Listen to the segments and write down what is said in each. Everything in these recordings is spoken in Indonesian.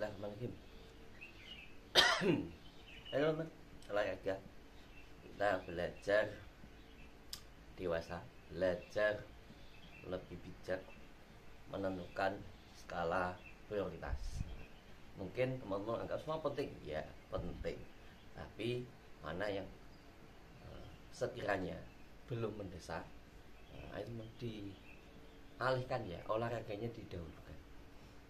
Bismillahirrahmanirrahim. Halo teman, olahraga. Kita belajar dewasa, belajar lebih bijak menentukan skala prioritas. Mungkin teman-teman anggap semua penting, ya penting. Tapi mana yang sekiranya belum mendesak, itu dialihkan ya, olahraganya didahulukan.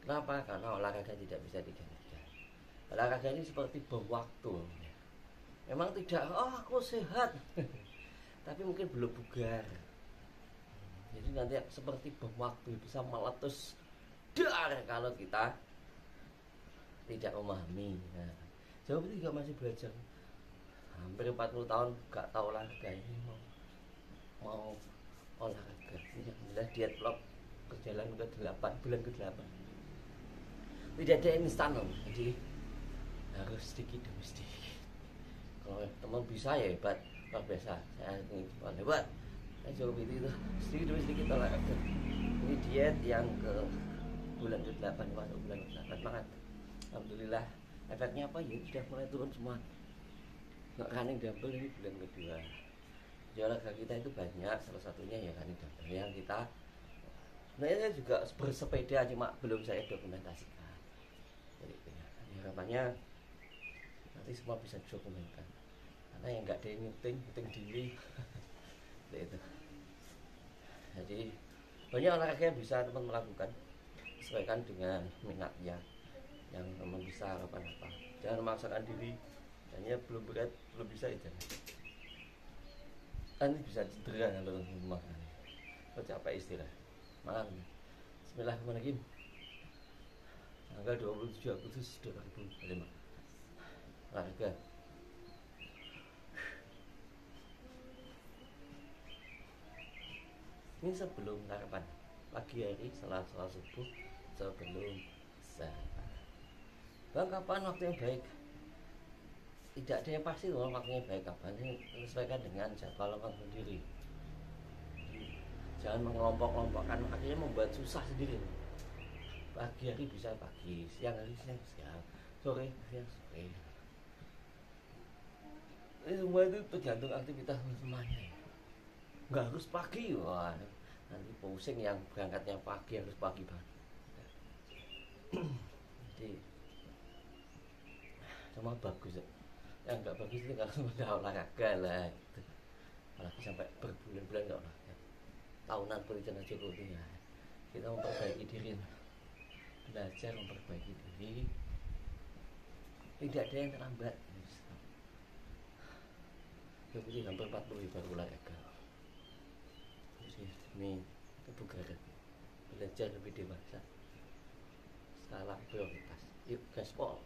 Kenapa? Karena olahraga tidak bisa digantikan. Olahraga ini seperti bom waktu. Memang tidak, aku sehat, tapi mungkin belum bugar. Jadi nanti seperti bom waktu bisa meletus dar kalau kita tidak memahami. Nah, jauh itu juga masih belajar. Hampir 40 tahun gak tahu olahraga ini mau olahraga. Ini adalah diet vlog berjalan ke-8 bulan ke-8. Tidak ada instan loh, jadi harus sedikit demi sedikit. Kalau teman bisa ya hebat, luar biasa. Saya ini bukan hebat, saya jauh itu sedikit demi sedikit olahraga. Ini diet yang ke bulan ke-8, masuk bulan ke-8 banget. Alhamdulillah, efeknya apa ya, sudah mulai turun semua. Nggak running dumbbell ini bulan kedua. Olahraga kita itu banyak, salah satunya ya running dumbbell yang kita sebenarnya saya juga bersepeda, cuma belum saya dokumentasikan. Jadi ya, harapannya nanti semua bisa didokumentkan, karena yang nggak ada yang nyeting diri. Itu. Jadi banyak olahraga yang bisa teman melakukan, sesuaikan dengan minatnya, yang teman bisa apa-apa. Jangan memaksakan diri, hanya belum berat, belum bisa ya jangan. Nanti bisa cedera kalau rumah. Oh, capek istirahat. Malam. Bismillahirrahmanirrahim. Tanggal 27 Agustus 2005. Olahraga. Ini sebelum sarapan. Pagi hari setelah sholat subuh, sebelum sarapan. Bang, kapan waktu yang baik? Tidak ada yang pasti loh waktunya baik kapan. Ini menyesuaikan dengan jadwal orang sendiri. Jangan mengelompok-kelompokkan, akhirnya membuat susah sendiri. Pagi hari bisa pagi, siang hari siang, sore siang sore. Ini semua itu tergantung aktivitas semuanya. Nggak harus pagi, wah nanti pusing yang berangkatnya pagi harus pagi banget. Jadi cuma bagus ya. Yang nggak bagus itu kalau sudah olahraga lah gitu. Apalagi sampai berbulan-bulan nggak olahraga. Tahunan berencana Jokowi ya. Kita memperbaiki diri, belajar memperbaiki diri. Tidak ada yang terlambat. Jokowi hampir 40 baru olahraga. Jadi ini kebugaran, belajar lebih dewasa, skala prioritas. Yuk gaspol.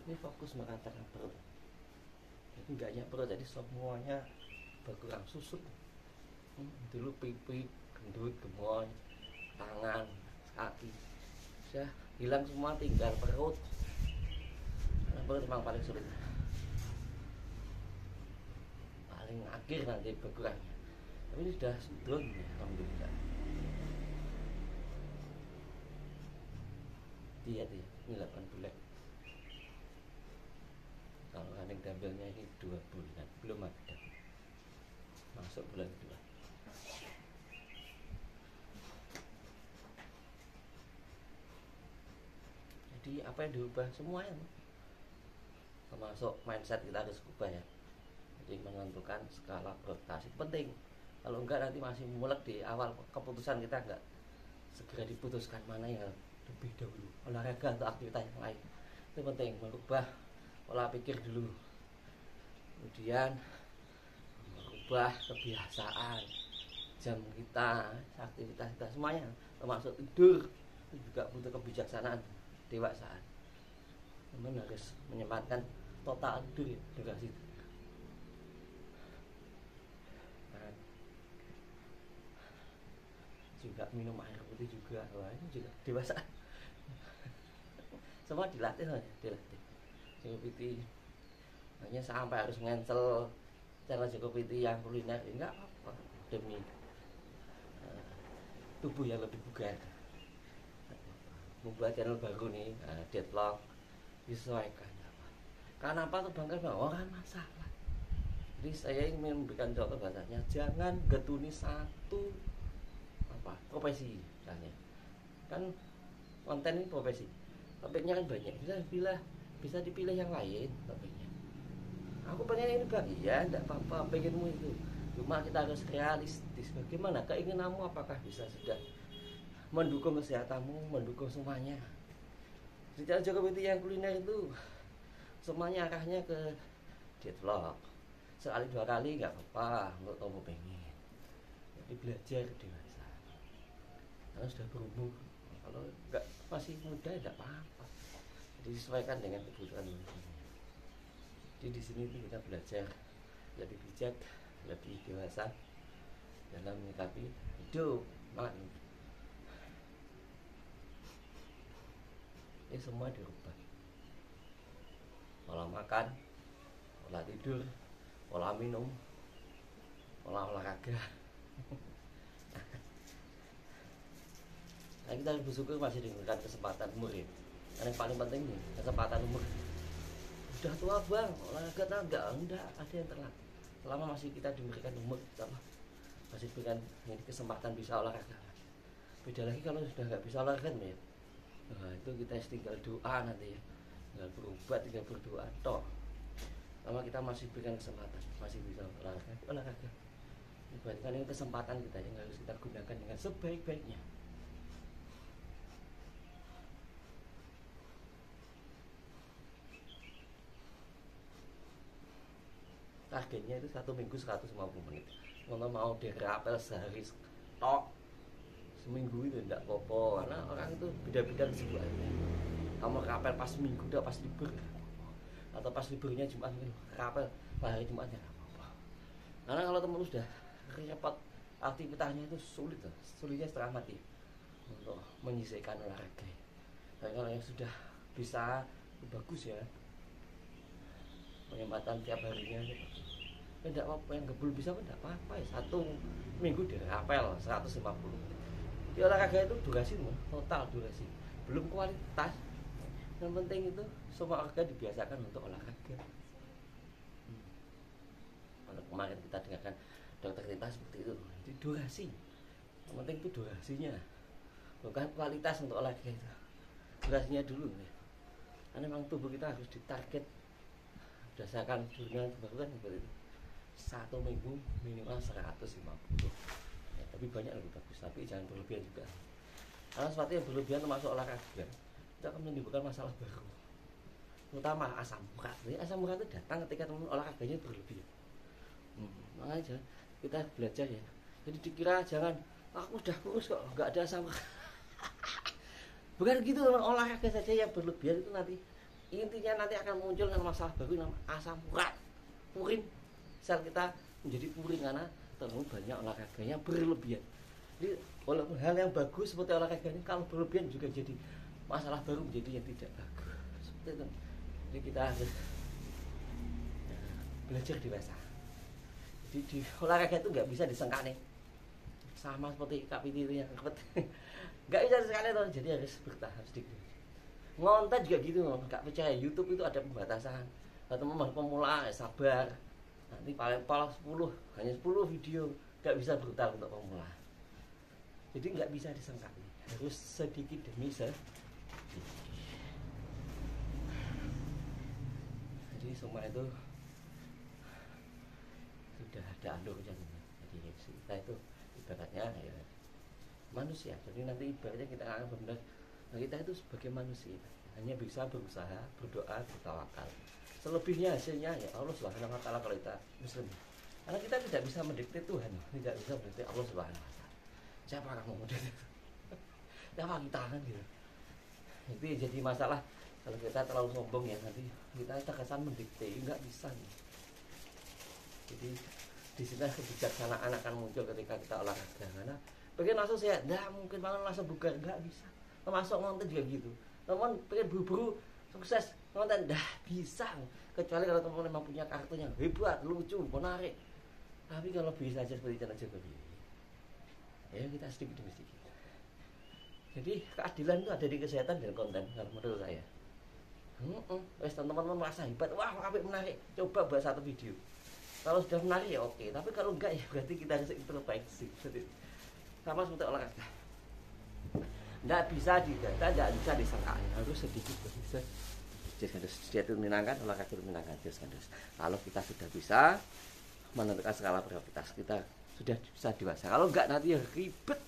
Ini fokus meratakan perut, jadi enggaknya perut, jadi semuanya berkurang. Susut dulu pipi, gendut, gemoy, tangan, kaki sudah hilang semua, tinggal perut. Karena perut memang paling sulit, paling akhir nanti berkurangnya. Tapi ini sudah sudut ya, alhamdulillah. Diet ya, ini 8 bulan. Kalau running dumbbellnya ini 2 bulan, belum ada, masuk bulan kedua. Jadi apa yang diubah semuanya, termasuk mindset kita harus ubah ya. Jadi menentukan skala prioritas itu penting. Kalau enggak nanti masih mulek di awal keputusan, kita enggak segera diputuskan mana yang lebih dahulu, olahraga atau aktivitas yang lain. Itu penting, merubah pola pikir dulu, kemudian merubah kebiasaan jam kita, aktivitas kita semuanya, termasuk tidur. Itu juga butuh kebijaksanaan dewasaan. Teman harus menyempatkan total tidur ya, durasi. Nah, juga minum air putih juga, wah ini juga dewasaan. semua dilatih aja, dilatih. Jokopiti hanya sampai harus ngensel channel Jokopiti yang kuliner, enggak apa-apa demi tubuh yang lebih bugar. Membuat channel baru nih, deadlock disesuaikan. Karena apa tuh bangga orang masalah. Jadi saya ingin memberikan contoh bahasanya, jangan getuni satu profesi misalnya. Kan konten ini profesi, topiknya kan banyak, bisa dipilih yang lain topiknya. Aku pengen ini bang, iya enggak apa-apa, pengenmu itu. Cuma kita harus realistis. Bagaimana keinginanmu, apakah bisa sudah mendukung kesehatanmu, mendukung semuanya. Di channel Jokopiti yang kuliner itu semuanya arahnya ke deadlock. Sekali 2 kali nggak apa-apa untuk kamu pengen. Jadi belajar dewasa. Karena sudah berumur. Kalau nggak masih muda tidak apa-apa. Jadi disesuaikan dengan kebutuhan. Jadi di sini kita belajar lebih bijak, lebih dewasa dalam menyikapi hidup. Ini semua dirubah. Pola makan, pola tidur, pola minum, pola olahraga. Nah, kita harus bersyukur masih diberikan kesempatan umur ya. Yang paling penting nih, kesempatan umur. Udah tua bang, olahraga enggak ada yang telat. Selama masih kita diberikan umur, masih diberikan kesempatan bisa olahraga. Beda lagi kalau sudah nggak bisa olahraga ya. Nah, itu kita tinggal doa nanti ya. Tinggal berobat, tinggal berdoa toh. Selama kita masih berikan kesempatan, masih bisa olahraga. Ibaratkan ini kesempatan kita yang harus kita gunakan dengan sebaik-baiknya. Targetnya itu 1 minggu 150 menit. Kalau mau dirapel sehari tok, seminggu itu tidak apa-apa, karena orang itu beda-beda kesibukannya. Kamu rapel pas minggu udah pas libur, atau pas liburnya Jumat itu rapel hari Jumatnya apa-apa. Karena kalau teman sudah repot aktivitasnya itu sulitnya setengah mati untuk menyisihkan olahraga. Dan kalau yang sudah bisa itu bagus ya, penyempatan tiap harinya tidak apa-apa, yang belum bisa pun tidak apa-apa ya. 1 minggu dirapel 150 menit. Di olahraga itu durasi total durasi, belum kualitas. Yang penting itu semua olahraga dibiasakan untuk olahraga. Kalau kemarin kita dengarkan dokter kita seperti itu durasi. Yang penting itu durasinya, bukan kualitas untuk olahraga itu. Durasinya dulu ya. Karena memang tubuh kita harus ditarget berdasarkan dunia kebaruan seperti itu. 1 minggu minimal 150. Ya, tapi banyak lebih bagus, tapi jangan berlebihan juga. Karena sesuatu yang berlebihan termasuk olahraga itu akan menimbulkan masalah baru, terutama asam urat. Jadi asam urat itu datang ketika teman olahraganya berlebihan. Makanya kita belajar ya. Jadi dikira jangan aku udah kurus kok nggak ada asam urat. Bukan gitu, teman. Olahraga saja yang berlebihan itu nanti intinya nanti akan muncul dengan masalah baru namanya asam urat, purin. Sel kita menjadi puring karena terlalu banyak olahraganya berlebihan. Jadi walaupun hal yang bagus seperti olahraga ini kalau berlebihan juga jadi masalah baru, menjadi yang tidak bagus. Seperti itu. Jadi kita harus belajar dewasa. Jadi di olahraga itu nggak bisa disengkane. Sama seperti Kak Piti itu yang nggak bisa disengkane tuh. Jadi harus bertahan sedikit. Ngonten juga gitu, nggak percaya YouTube itu ada pembatasan. Kalau teman pemula sabar. Nanti paling 10 hanya 10 video, nggak bisa brutal untuk pemula. Jadi nggak bisa disengkane. Harus sedikit demi sedikit. Jadi semua itu sudah ada alurnya. Jadi kita itu ibaratnya ya manusia. Jadi nanti ibaratnya kita akan benar. Nah, kita itu sebagai manusia hanya bisa berusaha, berdoa, bertawakal. Selebihnya hasilnya ya Allah Subhanahu wa taala kalau kita muslim. Karena kita tidak bisa mendikte Tuhan, tidak bisa mendikte Allah Subhanahu wa taala. Siapa kamu mendikte? Siapa kita kan gitu. Itu jadi masalah kalau kita terlalu sombong ya, nanti kita terkesan mendikte, enggak bisa nih. Jadi di sini kebijaksanaan akan muncul ketika kita olahraga. Karena pengen langsung sehat, enggak mungkin banget langsung bugar, enggak bisa. Termasuk nonton juga gitu. teman pengen buru-buru sukses konten dah bisa, kecuali kalau teman memang punya karakter yang hebat, lucu, menarik. Tapi kalau bisa aja seperti channel Jokowi, ya kita sedikit demi sedikit. Jadi keadilan itu ada di kesehatan dan konten kalau menurut saya. Wes teman-teman merasa hebat, wah apik menarik, coba buat satu video. Kalau sudah menarik ya oke, tapi kalau enggak ya berarti kita harus introspeksi. Sama seperti olahraga. Nggak bisa didata, nggak bisa disangka, harus sedikit bisa. Jadi dia itu menyenangkan, olahraga itu menyenangkan. Kalau kita sudah bisa menentukan skala prioritas, kita sudah bisa dewasa. Kalau enggak nanti ya ribet.